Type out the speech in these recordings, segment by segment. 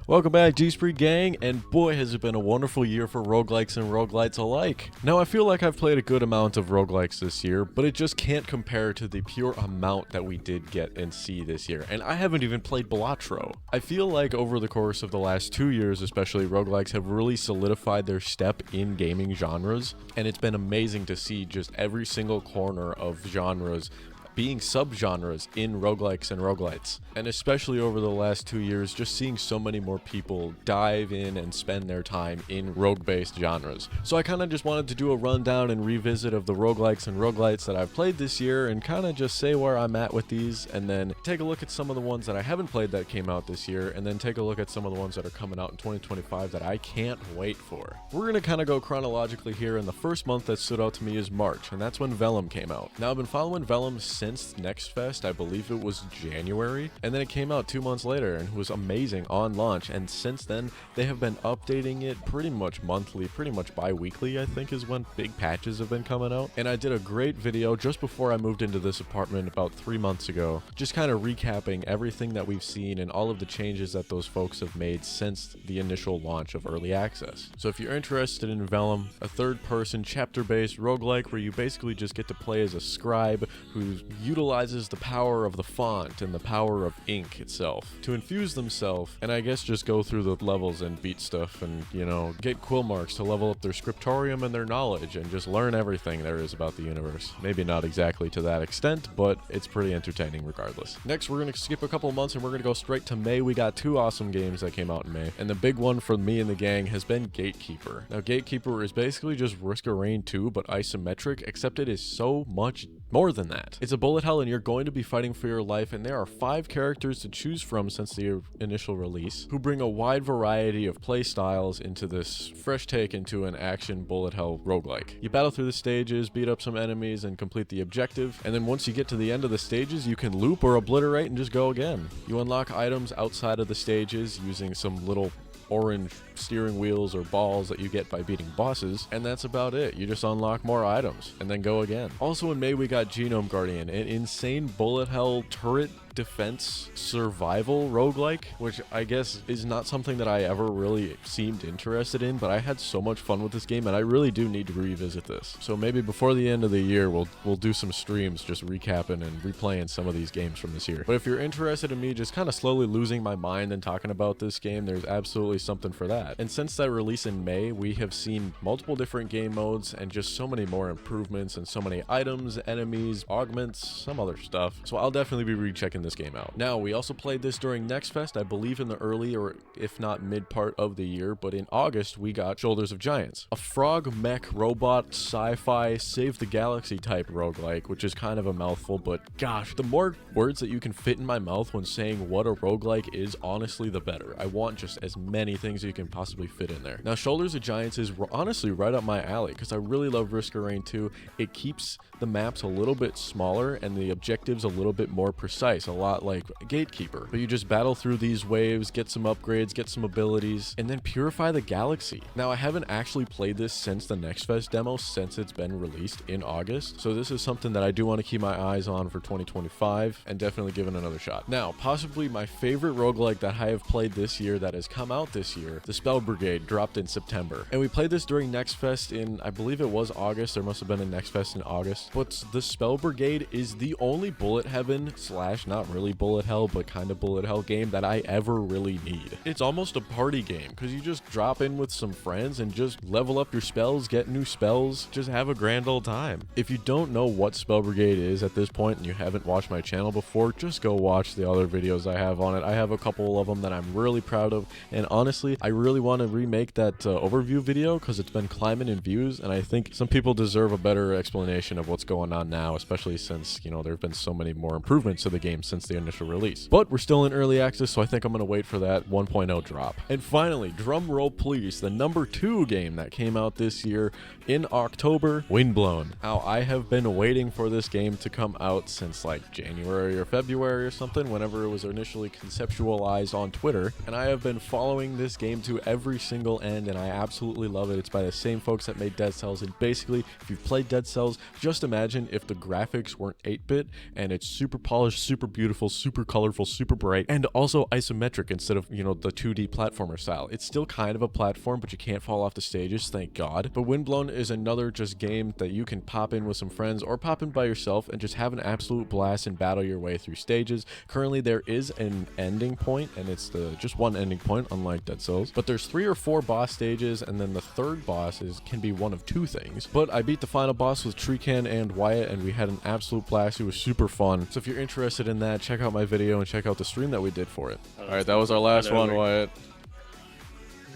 Welcome back, G-Spree gang, and boy has it been a wonderful year for roguelikes and roguelites alike. Now I feel like I've played a good amount of roguelikes this year, but it just can't compare to the pure amount that we did get and see this year, and I haven't even played Balatro. I feel like over the course of the last 2 years especially, roguelikes have really solidified their step in gaming genres, and it's been amazing to see just every single corner of genres being subgenres in roguelikes and roguelites. And especially over the last 2 years, just seeing so many more people dive in and spend their time in rogue-based genres. So I kind of just wanted to do a rundown and revisit of the roguelikes and roguelites that I've played this year and kind of just say where I'm at with these, and then take a look at some of the ones that I haven't played that came out this year, and then take a look at some of the ones that are coming out in 2025 that I can't wait for. We're going to kind of go chronologically here, and the first month that stood out to me is March, and that's when Vellum came out. Now I've been following Vellum since Next Fest, I believe it was January, and then it came out 2 months later and was amazing on launch, and since then they have been updating it pretty much monthly, pretty much bi-weekly I think is when big patches have been coming out. And I did a great video just before I moved into this apartment about 3 months ago, just kind of recapping everything that we've seen and all of the changes that those folks have made since the initial launch of early access. So if you're interested in Vellum, a third-person chapter-based roguelike where you basically just get to play as a scribe who utilizes the power of the font and the power of ink itself to infuse themselves, and I guess just go through the levels and beat stuff and, you know, get quill marks to level up their scriptorium and their knowledge and just learn everything there is about the universe. Maybe not exactly to that extent, but it's pretty entertaining regardless. Next, we're going to skip a couple months and we're going to go straight to May. We got 2 awesome games that came out in May, and the big one for me and the gang has been Gatekeeper. Now, Gatekeeper is basically just Risk of Rain 2, but isometric, except it is so much more than that. It's a bullet hell and you're going to be fighting for your life, and there are 5 characters to choose from since the initial release who bring a wide variety of play styles into this fresh take into an action bullet hell roguelike. You battle through the stages, beat up some enemies, and complete the objective, and then once you get to the end of the stages, you can loop or obliterate and just go again. You unlock items outside of the stages using some little orange steering wheels or balls that you get by beating bosses, and that's about it. You just unlock more items and then go again. Also in May we got Genomeguardian, an insane bullet hell turret defense survival roguelike, which I guess is not something that I ever really seemed interested in, but I had so much fun with this game and I really do need to revisit this. So maybe before the end of the year we'll do some streams just recapping and replaying some of these games from this year. But if you're interested in me just kind of slowly losing my mind and talking about this game, there's absolutely something for that. And since that release in May, we have seen multiple different game modes and just so many more improvements and so many items, enemies, augments, some other stuff. So I'll definitely be rechecking this game out. Now, we also played this during Next Fest, I believe in the early or if not mid part of the year, but in August we got Shoulders of Giants, a frog mech robot sci-fi save the galaxy type roguelike, which is kind of a mouthful, but gosh, the more words that you can fit in my mouth when saying what a roguelike is, honestly the better. I want just as many things you can possibly fit in there. Now, Shoulders of Giants is honestly right up my alley because I really love Risk of Rain 2. It keeps the maps a little bit smaller and the objectives a little bit more precise, a lot like Gatekeeper. But you just battle through these waves, get some upgrades, get some abilities, and then purify the galaxy. Now, I haven't actually played this since the Next Fest demo, since it's been released in August, so this is something that I do want to keep my eyes on for 2025 and definitely give it another shot. Now, possibly my favorite roguelike that I have played this year that has come out this year, the Spell Brigade, dropped in September. And we played this during Next Fest in, I believe it was August, there must have been a Next Fest in August. But the Spell Brigade is the only bullet heaven / not really bullet hell, but kind of bullet hell game that I ever really need. It's almost a party game because you just drop in with some friends and just level up your spells, get new spells, just have a grand old time. If you don't know what Spell Brigade is at this point and you haven't watched my channel before, just go watch the other videos I have on it. I have a couple of them that I'm really proud of, and honestly, I really want to remake that overview video because it's been climbing in views, and I think some people deserve a better explanation of what's going on now, especially since, you know, there have been so many more improvements to the game since the initial release. But we're still in early access, so I think I'm going to wait for that 1.0 drop. And finally, drum roll please, the number 2 game that came out this year in October, Windblown. Now, I have been waiting for this game to come out since like January or February or something, whenever it was initially conceptualized on Twitter, and I have been following this game to every single end, and I absolutely love it. It's by the same folks that made Dead Cells, and basically, if you've played Dead Cells, just imagine if the graphics weren't 8-bit and it's super polished, super beautiful, super colorful, super bright, and also isometric instead of, you know, the 2D platformer style. It's still kind of a platform, but you can't fall off the stages, thank God. But Windblown is another just game that you can pop in with some friends or pop in by yourself and just have an absolute blast and battle your way through stages. Currently, there is an ending point, and it's just one ending point, unlike Dead Cells. But there's 3 or 4 boss stages, and then the third boss can be one of 2 things. But I beat the final boss with Treecan and Wyatt, and we had an absolute blast. It was super fun. So if you're interested in that, check out my video and check out the stream that we did for it. All right, that was our last one, Wyatt.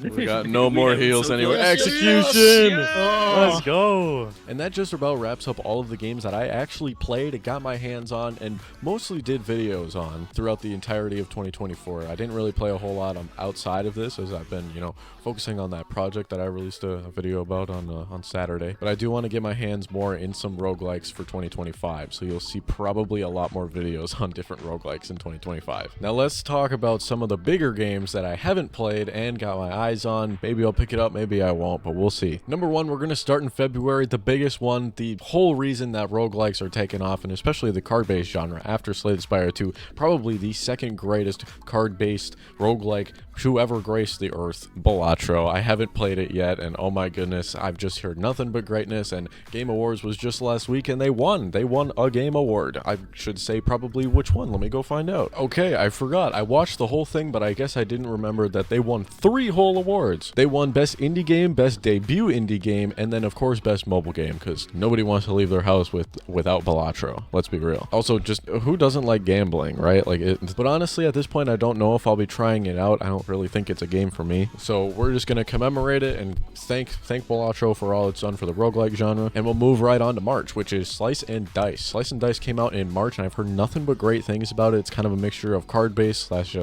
We got no more heals anywhere. Execution! Let's go! And that just about wraps up all of the games that I actually played and got my hands on and mostly did videos on throughout the entirety of 2024. I didn't really play a whole lot outside of this, as I've been, you know, focusing on that project that I released a video about on Saturday. But I do want to get my hands more in some roguelikes for 2025, so you'll see probably a lot more videos on different roguelikes in 2025. Now let's talk about some of the bigger games that I haven't played and got my eyes on. Maybe I'll pick it up, maybe I won't, but we'll see. Number 1, we're going to start in February, the biggest one, the whole reason that roguelikes are taking off, and especially the card-based genre after Slay the Spire 2, probably the second greatest card-based roguelike to ever grace the earth, Balatro. I haven't played it yet, and oh my goodness, I've just heard nothing but greatness, and Game Awards was just last week, and they won. They won a Game Award. I should say probably which one. Let me go find out. Okay, I forgot. I watched the whole thing, but I guess I didn't remember that they won 3 whole awards. They won Best Indie Game, Best Debut Indie Game, and then of course Best Mobile Game, because nobody wants to leave their house without Balatro. Let's be real. Also, just who doesn't like gambling, right? But honestly, at this point, I don't know if I'll be trying it out. I don't really think it's a game for me. So we're just gonna commemorate it and thank Balatro for all it's done for the roguelike genre, and we'll move right on to March, which is Slice and Dice. Slice and Dice came out in March, and I've heard nothing but great things about it. It's kind of a mixture of card-based slash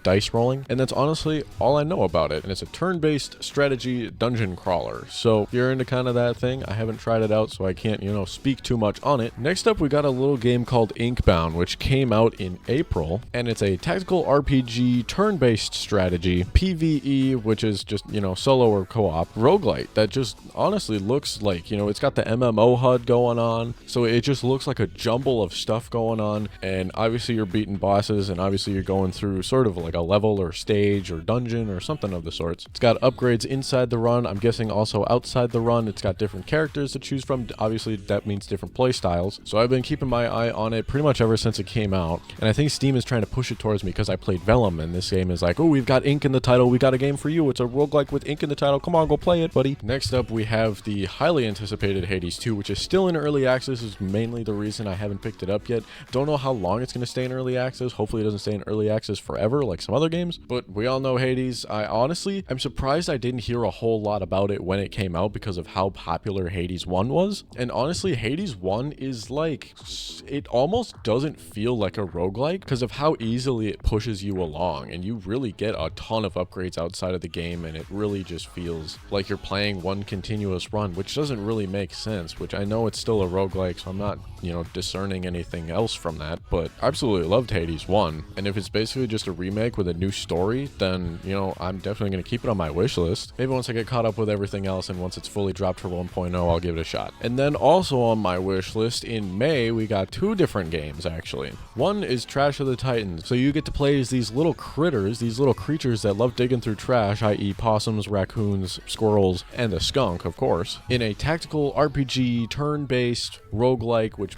dice rolling, and that's honestly all I know about it. And it's a turn-based strategy dungeon crawler. So if you're into kind of that thing, I haven't tried it out, so I can't, speak too much on it. Next up, we got a little game called Inkbound, which came out in April, and it's a tactical RPG turn-based strategy, PvE, which is just, solo or co-op, roguelite that just honestly looks like, it's got the MMO HUD going on, so it just looks like a jumble of stuff going on, and obviously you're beating bosses, and obviously you're going through sort of like a level or stage or dungeon or something of the sorts. It's got upgrades inside the run, I'm guessing also outside the run. It's got different characters to choose from. Obviously that means different play styles, so I've been keeping my eye on it pretty much ever since it came out, and I think Steam is trying to push it towards me because I played Vellum, and this game is like, oh, we've got ink in the title, we got a game for you, it's a roguelike with ink in the title, come on, go play it, buddy. Next up, we have the highly anticipated Hades 2, which is still in early access, is mainly the reason I haven't picked it up yet. Don't know how long it's going to stay in early access. Hopefully it doesn't stay in early access forever like some other games, but we all know Hades. I'm surprised I didn't hear a whole lot about it when it came out because of how popular Hades 1 was, and honestly Hades 1 is like, it almost doesn't feel like a roguelike because of how easily it pushes you along, and you really get a ton of upgrades outside of the game, and it really just feels like you're playing one continuous run, which doesn't really make sense, which I know it's still a roguelike, so I'm not, discerning anything else from that, but I absolutely loved Hades 1, and if it's basically just a remake with a new story, then, I'm definitely going to keep it on my wish list. Maybe once I get caught up with everything else and once it's fully dropped for 1.0, I'll give it a shot. And then also on my wish list in May, we got 2 different games actually. One is Trash of the Titans, so you get to play as these little critters, these little creatures that love digging through trash, i.e. possums, raccoons, squirrels, and the skunk, of course, in a tactical RPG turn-based roguelike, which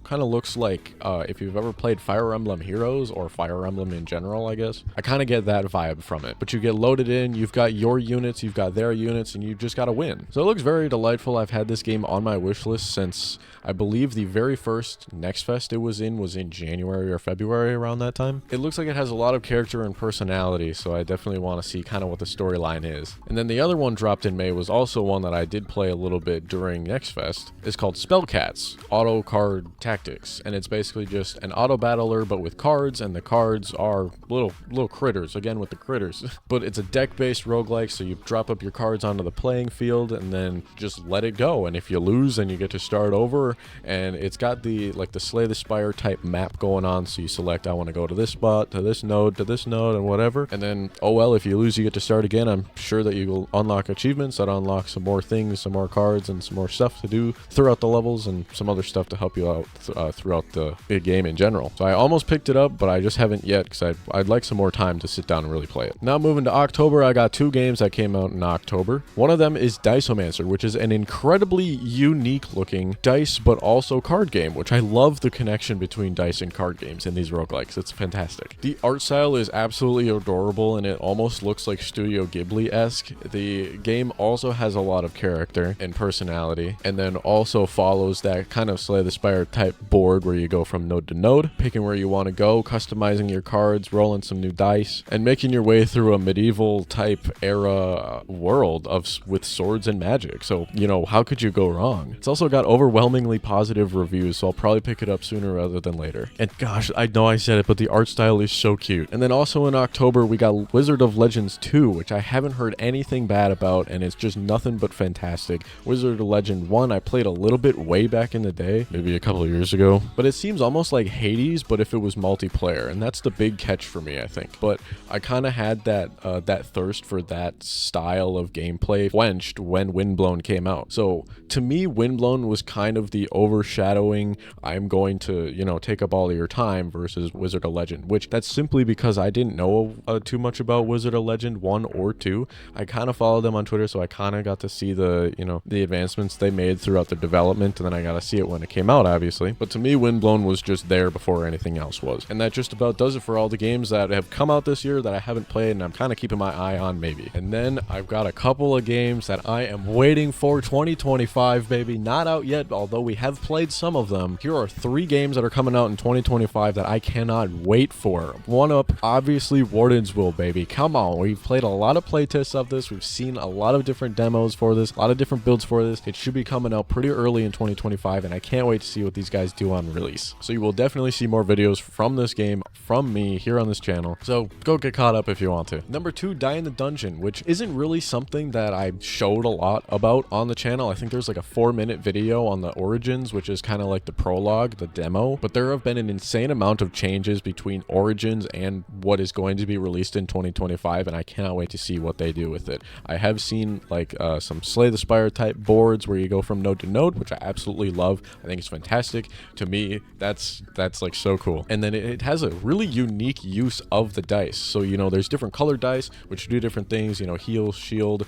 kind of looks like if you've ever played Fire Emblem Heroes or Fire Emblem in general, I guess. I kind of get that vibe from it, but you get loaded in, you've got your units, you've got their units, and you just got to win. So it looks very delightful. I've had this game on my wish list since I believe the very first Next Fest it was in January or February, around that time. It looks like it has a lot of character and personality, so I definitely want to see kind of what the storyline is. And then the other one dropped in May was also one that I did play a little bit during Next Fest. It's called Spellcats Auto Card Tactics, and it's basically just an auto battler but with cards, and the cards are little critters, again with the critters. But it's a deck-based roguelike, so you drop up your cards onto the playing field and then just let it go, and if you lose then you get to start over, and it's got the Slay the Spire type map going on, so you select, I want to go to this spot, to this node, and whatever, and then, oh well, if you lose you get to start again. I'm sure that you will unlock achievements that unlock some more things, some more cards, and some more stuff to do throughout the levels, and some other stuff to help you out throughout the game in general. So I almost picked it up, but I just haven't yet because I'd like some more time to sit down and really play it. Now moving to October, I got 2 games that came out in October. One of them is Diceomancer, which is an incredibly unique looking dice but also card game, which I love the connection between dice and card games in these roguelikes. It's fantastic. The art style is absolutely adorable and it almost looks like Studio Ghibli-esque. The game also has a lot of character and personality, and then also follows that kind of Slay the Spire type board where you go from node to node, picking where you want to go, customizing your cards, rolling some new dice, and making your way through a medieval type era world with swords and magic. So, you know, how could you go wrong? It's also got overwhelmingly positive reviews, so I'll probably pick it up sooner rather than later. And gosh, I know I said it, but the art style is so cute. And then also in October, we got Wizard of Legends 2, which I haven't heard anything bad about, and it's just nothing but fantastic. Wizard of Legend 1, I played a little bit way back in the day, maybe a couple of years ago, but it seems almost like Hades, but if it was multiplayer, and that's the big catch for me, I think. But I kind of had that thirst for that style of gameplay quenched when Windblown came out. So to me, Windblown was kind of the overshadowing, I'm going to, you know, take up all of your time versus Wizard of Legend, which that's simply because I didn't know too much about Wizard of Legend 1 or 2. I kind of followed them on Twitter, so I kind of got to see the, you know, the advancements they made throughout the development, and then I got to see it when it came out, obviously. But to me, Windblown was just there before anything else was. And that just about does it for all the games that have come out this year that I haven't played and I'm kind of keeping my eye on maybe. And then I've got a couple of games that I am waiting for 2025, baby. Not out yet, although we have played some of them. Here are 3 games that are coming out in 2025 that I cannot wait for. One up, obviously, Wardensville, baby. Come on, we've played a lot of playtests of this. We've seen a lot of different demos for this, a lot of different builds for this. It should be coming out pretty early in 2025, and I can't wait to see what these guys do on release. So you will definitely see more videos from this game from me here on this channel. So go get caught up if you want to. Number 2, Die in the Dungeon, which isn't really something that I showed a lot about on the channel. I think there's like a 4-minute video on the Origins, which is kind of like the prologue, the demo, but there have been an insane amount of changes between Origins and what is going to be released in 2025, and I cannot wait to see what they do with it. I have seen like some Slay the Spire type boards where you go from node to node, which I absolutely love. I think it's fantastic. To me, that's like so cool. And then it has a really unique use of the dice. So, you know, there's different colored dice which do different things, you know, heal, shield,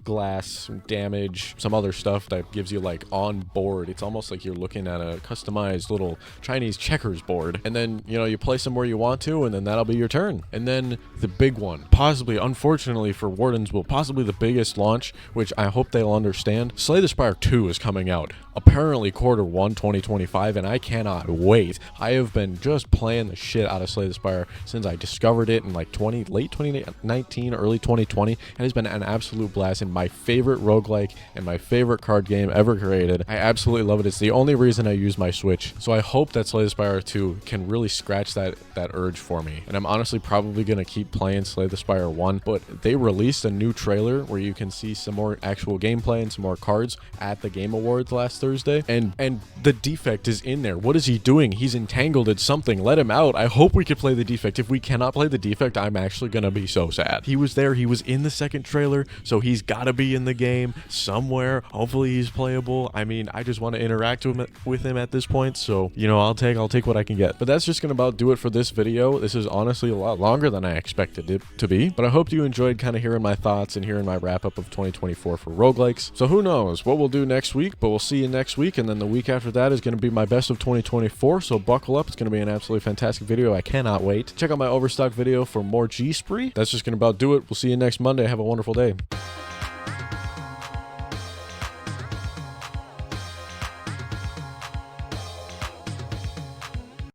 glass, damage, some other stuff that gives you like on board. It's almost like you're looking at a customized little Chinese checkers board. And then, you know, you place them where you want to, and then that'll be your turn. And then the big one, possibly, unfortunately for Wardensville, possibly the biggest launch, which I hope they'll understand. Slay the Spire 2 is coming out, apparently Q1 2025, and I cannot wait. I have been just playing the shit out of Slay the Spire since I discovered it in like late 2019, early 2020, and it's been an absolute blast and my favorite roguelike and my favorite card game ever created. I absolutely love it. It's the only reason I use my Switch. So I hope that Slay the Spire 2 can really scratch that urge for me. And I'm honestly probably going to keep playing Slay the Spire 1, but they released a new trailer where you can see some more actual gameplay and some more cards at the Game Awards last Thursday, and the defect is in there. What is he doing? He's entangled in something. Let him out. I hope we could play the defect. If we cannot play the defect, I'm actually gonna be so sad. He was there. He was in the second trailer, so he's gotta be in the game somewhere. Hopefully he's playable. I mean, I just want to interact with him at this point, so, you know, I'll take what I can get. But that's just gonna about do it for this video. This is honestly a lot longer than I expected it to be, but I hope you enjoyed kind of hearing my thoughts and hearing my wrap up of 2024 for roguelikes. So who knows what we'll do next week, but we'll see you next week, and then the week after that is going to be my best of 2024, so buckle up. It's going to be an absolutely fantastic video. I cannot wait. Check out my Overstock video for more G-Spree. That's just going to about do it. We'll see you next Monday. Have a wonderful day.